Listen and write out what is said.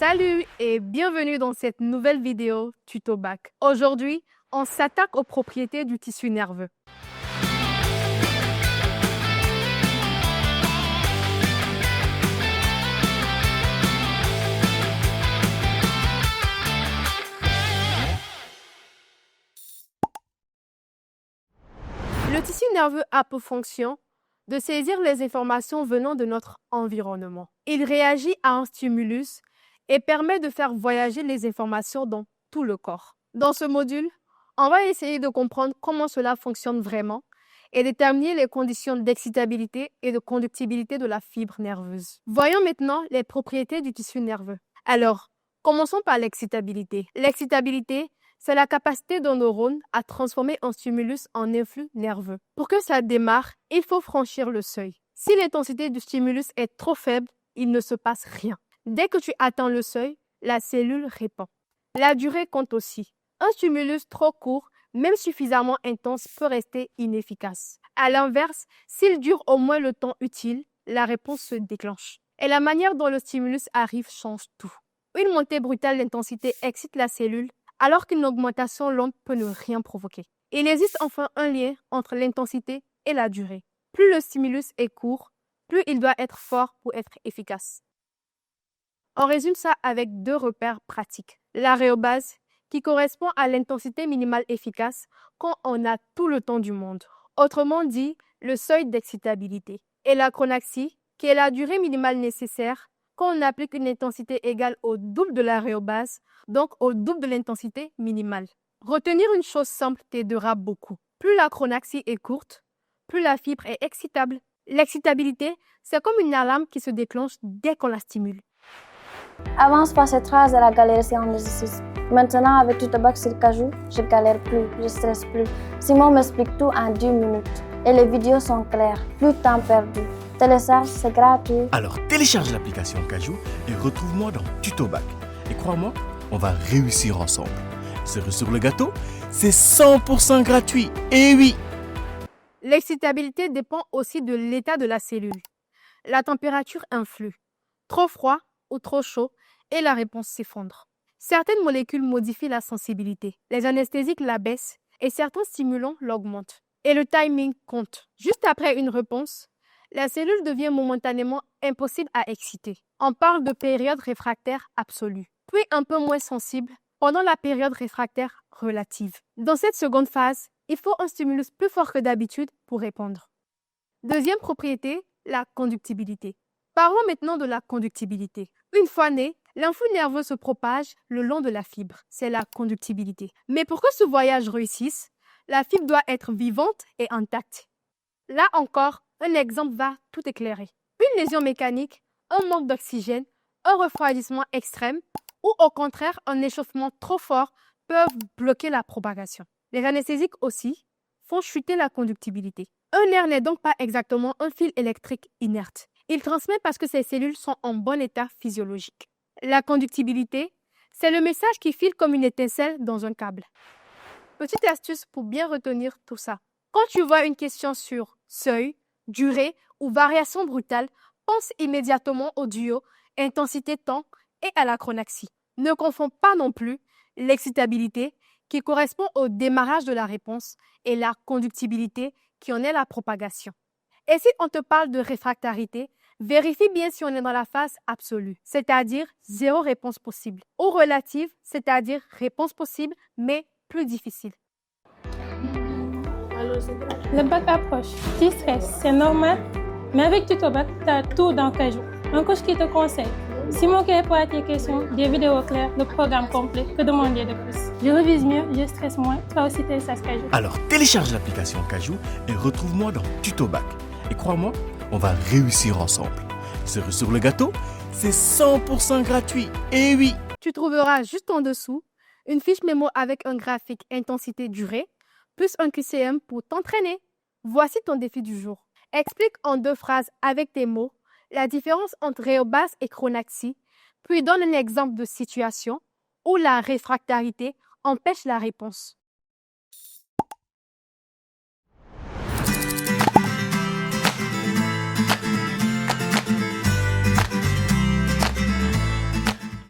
Salut et bienvenue dans cette nouvelle vidéo tuto bac. Aujourd'hui, on s'attaque aux propriétés du tissu nerveux. Le tissu nerveux a pour fonction de saisir les informations venant de notre environnement. Il réagit à un stimulus et permet de faire voyager les informations dans tout le corps. Dans ce module, on va essayer de comprendre comment cela fonctionne vraiment et déterminer les conditions d'excitabilité et de conductibilité de la fibre nerveuse. Voyons maintenant les propriétés du tissu nerveux. Alors, commençons par l'excitabilité. L'excitabilité, c'est la capacité d'un neurone à transformer un stimulus en influx nerveux. Pour que ça démarre, il faut franchir le seuil. Si l'intensité du stimulus est trop faible, il ne se passe rien. Dès que tu atteins le seuil, la cellule répond. La durée compte aussi. Un stimulus trop court, même suffisamment intense, peut rester inefficace. À l'inverse, s'il dure au moins le temps utile, la réponse se déclenche. Et la manière dont le stimulus arrive change tout. Une montée brutale d'intensité excite la cellule, alors qu'une augmentation lente peut ne rien provoquer. Il existe enfin un lien entre l'intensité et la durée. Plus le stimulus est court, plus il doit être fort pour être efficace. On résume ça avec deux repères pratiques. L'aréobase, qui correspond à l'intensité minimale efficace quand on a tout le temps du monde. Autrement dit, le seuil d'excitabilité. Et l'achronaxie, qui est la durée minimale nécessaire quand on applique une intensité égale au double de l'aréobase, donc au double de l'intensité minimale. Retenir une chose simple t'aidera beaucoup. Plus l'achronaxie est courte, plus la fibre est excitable. L'excitabilité, c'est comme une alarme qui se déclenche dès qu'on la stimule. Avant, je passais 3 heures à galérer sur un exercice. Maintenant, avec tout le bac sur Kahoot, je galère plus, je stresse plus. Simon m'explique tout en 10 minutes. Et les vidéos sont claires, plus de temps perdu. Télécharge, c'est gratuit. Alors télécharge l'application Kahoot et retrouve-moi dans TutoBac. Et crois-moi, on va réussir ensemble. Cerise sur le gâteau, c'est 100% gratuit. Et oui! L'excitabilité dépend aussi de l'état de la cellule. La température influe. Trop froid ou trop chaud et la réponse s'effondre. Certaines molécules modifient la sensibilité. Les anesthésiques la baissent et certains stimulants l'augmentent. Et le timing compte. Juste après une réponse, la cellule devient momentanément impossible à exciter. On parle de période réfractaire absolue, puis un peu moins sensible pendant la période réfractaire relative. Dans cette seconde phase, il faut un stimulus plus fort que d'habitude pour répondre. Deuxième propriété, la conductibilité. Parlons maintenant de la conductibilité. Une fois né, l'influx nerveux se propage le long de la fibre. C'est la conductibilité. Mais pour que ce voyage réussisse, la fibre doit être vivante et intacte. Là encore, un exemple va tout éclairer. Une lésion mécanique, un manque d'oxygène, un refroidissement extrême ou au contraire un échauffement trop fort peuvent bloquer la propagation. Les anesthésiques aussi font chuter la conductibilité. Un nerf n'est donc pas exactement un fil électrique inerte. Il transmet parce que ces cellules sont en bon état physiologique. La conductibilité, c'est le message qui file comme une étincelle dans un câble. Petite astuce pour bien retenir tout ça. Quand tu vois une question sur seuil, durée ou variation brutale, pense immédiatement au duo intensité-temps et à l'achronaxie. Ne confonds pas non plus l'excitabilité qui correspond au démarrage de la réponse et la conductibilité qui en est la propagation. Et si on te parle de réfractarité, vérifie bien si on est dans la phase absolue, c'est-à-dire zéro réponse possible, ou relative, c'est-à-dire réponse possible mais plus difficile. Le bac approche. Tu stresses, c'est normal. Mais avec TutoBac, tu as tout dans Kahoot. Un coach qui te conseille. Simon qui répond à tes questions, des vidéos claires, le programme complet. Que demander de plus? Je révise mieux, je stresse moins. Toi aussi, télécharge Kahoot. Alors télécharge l'application Kahoot et retrouve-moi dans TutoBac. Et crois-moi, on va réussir ensemble. Cerise sur le gâteau, c'est 100% gratuit. Et oui! Tu trouveras juste en dessous une fiche mémo avec un graphique intensité-durée, plus un QCM pour t'entraîner. Voici ton défi du jour. Explique en 2 phrases avec tes mots la différence entre réobase et chronaxie, puis donne un exemple de situation où la réfractarité empêche la réponse.